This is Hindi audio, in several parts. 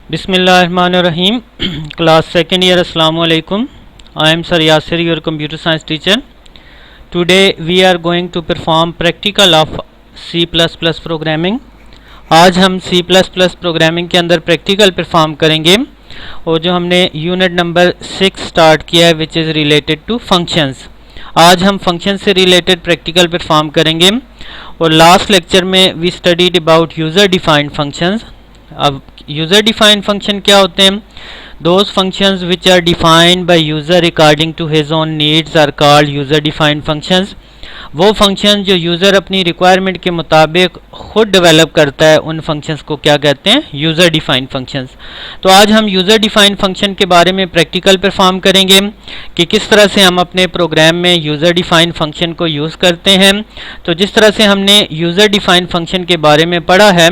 Bismillahirrahmanirrahim. Class second year, Assalamu alaikum. I am Sir Yasir, your computer science teacher. Today we are going to perform practical of C++ programming. आज हम C++ प्रोग्रामिंग के अंदर प्रैक्टिकल परफॉर्म करेंगे और जो हमने यूनिट नंबर 6 स्टार्ट किया है which is related to functions. आज हम फंक्शन से रिलेटेड प्रैक्टिकल परफॉर्म करेंगे और लास्ट लेक्चर में we studied about user defined functions. अब यूज़र डिफाइंड फंक्शन क्या होते हैं? Those functions which are defined by user according to his own needs are called user defined functions. वो फंक्शन जो यूज़र अपनी रिक्वायरमेंट के मुताबिक खुद डेवलप करता है उन फंक्शंस को क्या कहते हैं? User defined functions. तो आज हम यूज़र डिफाइंड फंक्शन के बारे में प्रैक्टिकल परफॉर्म करेंगे कि किस तरह से हम अपने प्रोग्राम में यूज़र डिफाइंड फंक्शन को यूज़ करते हैं. तो जिस तरह से हमने यूज़र डिफाइंड फंक्शन के बारे में पढ़ा है,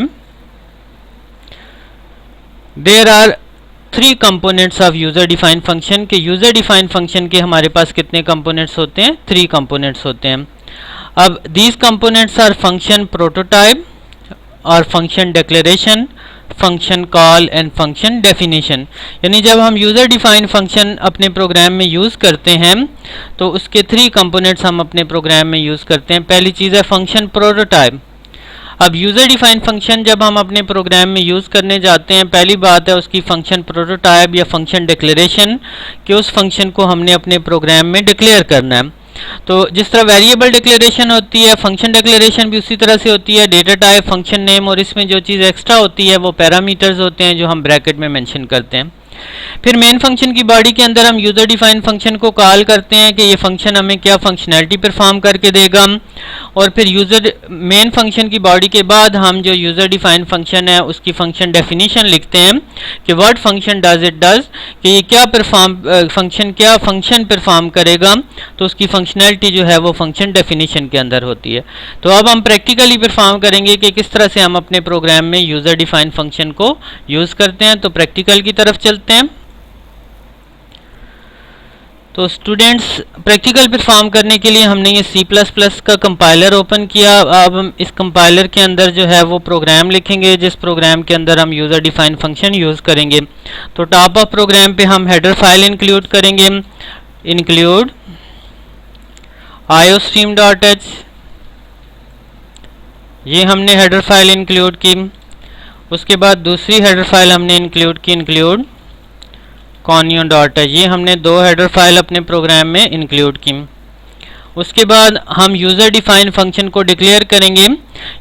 there are 3 components of user defined function. के यूज़र डिफाइंड फंक्शन के हमारे पास कितने कंपोनेंट्स होते हैं? 3 कंपोनेंट्स होते हैं. अब these components are function prototype और function declaration, function call and function definition. यानी जब हम यूज़र डिफाइंड फंक्शन अपने प्रोग्राम में यूज़ करते हैं तो उसके 3 कंपोनेंट्स हम अपने प्रोग्राम में यूज़ करते हैं. पहली चीज़ है फंक्शन प्रोटोटाइप. अब यूज़र डिफाइंड फंक्शन जब हम अपने प्रोग्राम में यूज़ करने जाते हैं, पहली बात है उसकी फंक्शन प्रोटोटाइप या फंक्शन डिक्लेरेशन कि उस फंक्शन को हमने अपने प्रोग्राम में डिक्लेयर करना है. तो जिस तरह वेरिएबल डिक्लेरेशन होती है, फंक्शन डिक्लेरेशन भी उसी तरह से होती है. डेटा टाइप, फंक्शन नेम और इसमें जो चीज़ एक्स्ट्रा होती है वो पैरामीटर्स होते हैं जो हम ब्रैकेट में मेंशन करते हैं. फिर मेन फंक्शन की बॉडी के अंदर हम यूज़र डिफाइंड फंक्शन को कॉल करते हैं कि ये फंक्शन हमें क्या फंक्शनैलिटी परफॉर्म करके देगा. और फिर यूज़र मेन फंक्शन की बॉडी के बाद हम जो यूज़र डिफाइंड फंक्शन है उसकी फंक्शन डेफिनेशन लिखते हैं कि what function does it does, कि ये क्या फंक्शन परफॉर्म करेगा. तो उसकी फंक्शनैलिटी जो है वो फंक्शन डेफिनेशन के अंदर होती है. तो अब हम प्रैक्टिकली परफॉर्म करेंगे कि किस तरह से हम अपने प्रोग्राम में यूज़र डिफाइंड फंक्शन को यूज़ करते हैं. तो प्रैक्टिकल की तरफ चलते हैं. तो स्टूडेंट्स, प्रैक्टिकल परफॉर्म करने के लिए हमने ये C++ का कंपाइलर ओपन किया. अब हम इस कंपाइलर के अंदर जो है वो प्रोग्राम लिखेंगे जिस प्रोग्राम के अंदर हम यूज़र डिफाइंड फंक्शन यूज़ करेंगे. तो टॉप ऑफ प्रोग्राम पे हम हेडर फाइल इंक्लूड करेंगे. इंक्लूड iostream.h, ये हमने हेडर फाइल इंक्लूड की. उसके बाद दूसरी हेडर फाइल हमने इंक्लूड की, इंक्लूड conio.h, ये हमने 2 हेडर फाइल अपने प्रोग्राम में इंक्लूड की. उसके बाद हम यूज़र डिफाइंड फंक्शन को डिक्लेयर करेंगे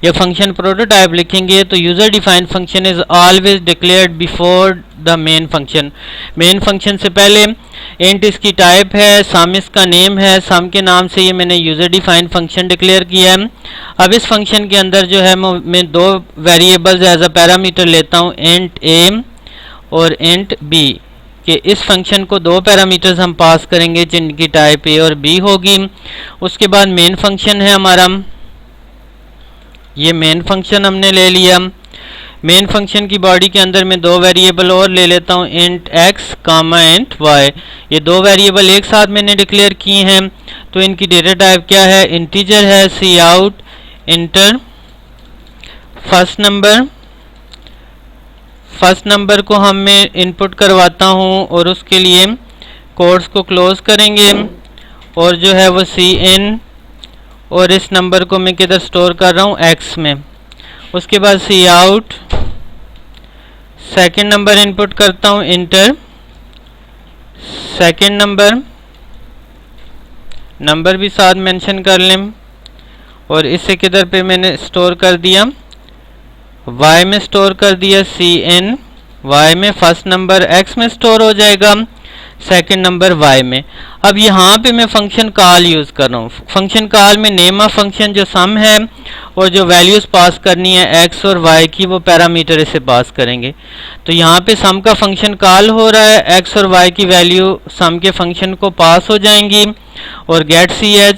या फंक्शन प्रोटोटाइप लिखेंगे. तो user defined function is always declared before the main function. Main function से पहले इंट इसकी टाइप है, सम इसका नेम है, सम के नाम से ये मैंने यूज़र डिफाइंड फंक्शन डिक्लेयर किया है. अब इस फंक्शन के अंदर जो है मैं 2 वेरिएबल्स एज अ पैरामीटर लेता हूँ, इंट a और इंट b. कि इस फंक्शन को 2 पैरामीटर्स हम पास करेंगे जिनकी टाइप a और b होगी. उसके बाद मेन फंक्शन है हमारा, ये मेन फंक्शन हमने ले लिया. मेन फंक्शन की बॉडी के अंदर मैं 2 वेरिएबल और ले लेता हूँ, इंट x कामा इंट y. ये 2 वेरिएबल एक साथ मैंने डिक्लेयर किए हैं. तो इनकी डेटा टाइप क्या है? इंटीजर है. सी आउट इंटर फर्स्ट नंबर को हम मैं इनपुट करवाता हूँ और उसके लिए कोड्स को क्लोज करेंगे और जो है वो cin, और इस नंबर को मैं किधर स्टोर कर रहा हूँ? x में. उसके बाद सी आउट सेकेंड नंबर इनपुट करता हूँ, इंटर सेकेंड नंबर भी साथ मेंशन कर लें और इसे किधर पे मैंने स्टोर कर दिया? y में स्टोर कर दिया. cn y में फर्स्ट नंबर x में स्टोर हो जाएगा, सेकंड नंबर y में. अब यहाँ पे मैं फंक्शन कॉल यूज़ कर रहा हूँ. फंक्शन कॉल में नेम ऑफ फंक्शन जो सम है और जो वैल्यूज़ पास करनी है x और y की वो पैरामीटर इसे पास करेंगे. तो यहाँ पे सम का फंक्शन कॉल हो रहा है, x और y की वैल्यू सम के फंक्शन को पास हो जाएंगी और गेट ch,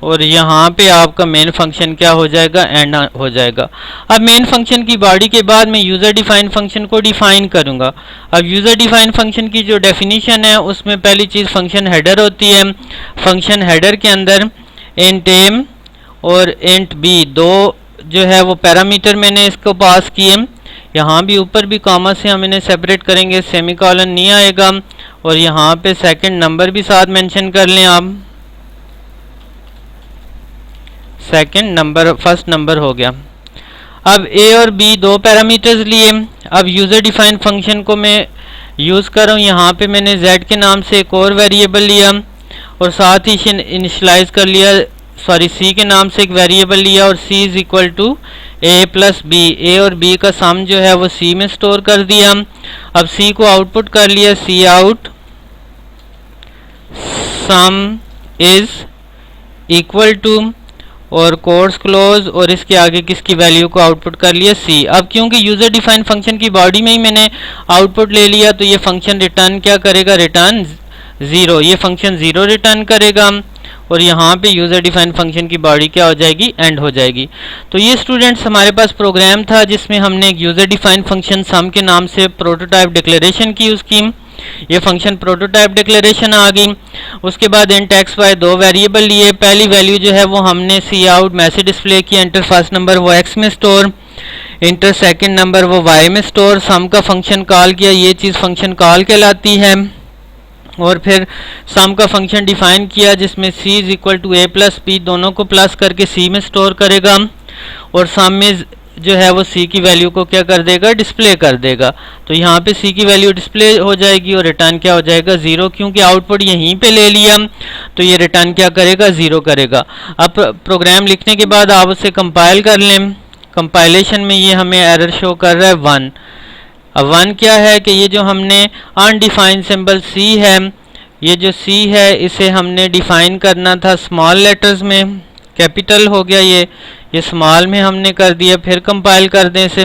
और यहाँ पे आपका मेन फंक्शन क्या हो जाएगा? एंड हो जाएगा. अब मेन फंक्शन की बॉडी के बाद मैं यूज़र डिफाइंड फंक्शन को डिफाइन करूँगा. अब यूज़र डिफाइंड फंक्शन की जो डेफिनेशन है उसमें पहली चीज़ फंक्शन हेडर होती है. फंक्शन हेडर के अंदर इंट a और इंट b 2 जो है वो पैरामीटर मैंने इसको पास किए. यहाँ भी ऊपर भी कॉमा से हम इन्हें सेपरेट करेंगे, सेमीकोलन नहीं आएगा। और यहाँ पे सेकंड नंबर भी साथ मेंशन कर लें आप, सेकंड नंबर फर्स्ट नंबर हो गया। अब ए और बी दो पैरामीटर्स लिए। अब यूज़र डिफाइंड फंक्शन को मैं यूज़ कर रहा हूँ, यहाँ पे मैंने z के नाम से एक और वेरिएबल लिया और साथ ही इनिशलाइज कर लिया, सॉरी c के नाम से एक वेरिएबल लिया और c is equal to a plus B. A और b का सम जो है वो c में स्टोर कर दिया। अब c को आउटपुट कर लिया, c out sum is equal to और कोर्स क्लोज और इसके आगे किसकी वैल्यू को आउटपुट कर लिया, c। अब क्योंकि यूज़र डिफाइंड फंक्शन की बॉडी में ही मैंने आउटपुट ले लिया तो ये फंक्शन रिटर्न क्या करेगा, रिटर्न 0। ये फंक्शन 0 रिटर्न करेगा और यहाँ पे यूज़र डिफाइंड फंक्शन की बॉडी क्या हो जाएगी, एंड हो जाएगी। तो ये स्टूडेंट्स हमारे पास प्रोग्राम था जिसमें हमने एक यूज़र डिफाइंड फंक्शन सम के नाम से प्रोटोटाइप डिक्लेरेशन की उसकी। ये फंक्शन प्रोटोटाइप डिक्लेरेशन आ गई। उसके बाद इंट एक्स वाई दो वेरिएबल लिए। पहली वैल्यू जो है वो हमने सी आउट मैसेज डिस्प्ले किया, इंटर फर्स्ट नंबर वो एक्स में स्टोर, इंटर सेकंड नंबर वो वाई में स्टोर। सम का फंक्शन कॉल किया, ये चीज़ फंक्शन कॉल कहलाती है। और फिर सम का फंक्शन डिफाइन किया जिसमें c is equal to a plus b, दोनों को प्लस करके c में स्टोर करेगा और सम में जो है वो c की वैल्यू को क्या कर देगा, डिस्प्ले कर देगा। तो यहाँ पे c की वैल्यू डिस्प्ले हो जाएगी और रिटर्न क्या हो जाएगा, 0। क्योंकि आउटपुट यहीं पे ले लिया तो ये रिटर्न क्या करेगा, 0 करेगा। अब प्रोग्राम लिखने के बाद आप उसे कंपाइल कर लें। कंपाइलेशन में ये हमें एरर शो कर रहा है 1। अब 1 क्या है कि ये जो हमने अनडिफाइंड सिंबल c है, ये जो c है इसे हमने डिफाइन करना था स्मॉल लेटर्स में, कैपिटल हो गया ये स्मॉल में हमने कर दिया। फिर कंपाइल कर दें इसे।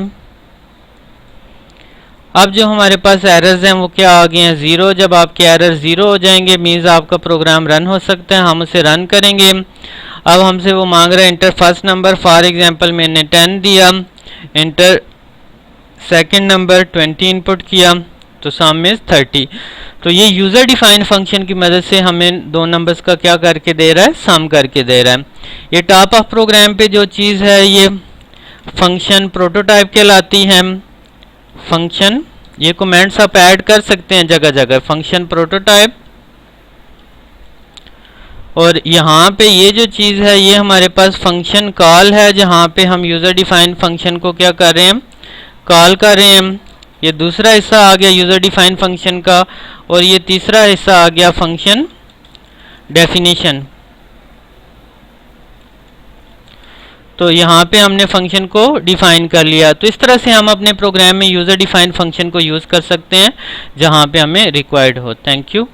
अब जो हमारे पास एरर्स हैं वो क्या आ गए हैं, 0। जब आपके एरर 0 हो जाएंगे मीन्स आपका प्रोग्राम रन हो सकता है। हम उसे रन करेंगे। अब हमसे वो मांग रहा है inter first number, for example मैंने 10 दिया, इंटर सेकंड नंबर 20 इनपुट किया तो सम इज 30। तो ये यूज़र डिफाइंड फंक्शन की मदद से हमें दो नंबर्स का क्या करके दे रहा है, सम करके दे रहा है। ये टॉप ऑफ प्रोग्राम पे जो चीज़ है ये फंक्शन प्रोटोटाइप कहलाती है। फंक्शन, ये कमेंट्स आप ऐड कर सकते हैं जगह जगह, फंक्शन प्रोटोटाइप। और यहाँ पे ये जो चीज़ है ये हमारे पास फंक्शन कॉल है, जहाँ पे हम यूज़र डिफाइंड फंक्शन को क्या कर रहे हैं, कॉल कर रहे हैं। ये दूसरा हिस्सा आ गया यूज़र डिफाइंड फंक्शन का और ये तीसरा हिस्सा आ गया फंक्शन डेफिनेशन। तो यहाँ पे हमने फंक्शन को डिफाइन कर लिया। तो इस तरह से हम अपने प्रोग्राम में यूज़र डिफाइंड फंक्शन को यूज़ कर सकते हैं जहाँ पे हमें रिक्वायर्ड हो। Thank you.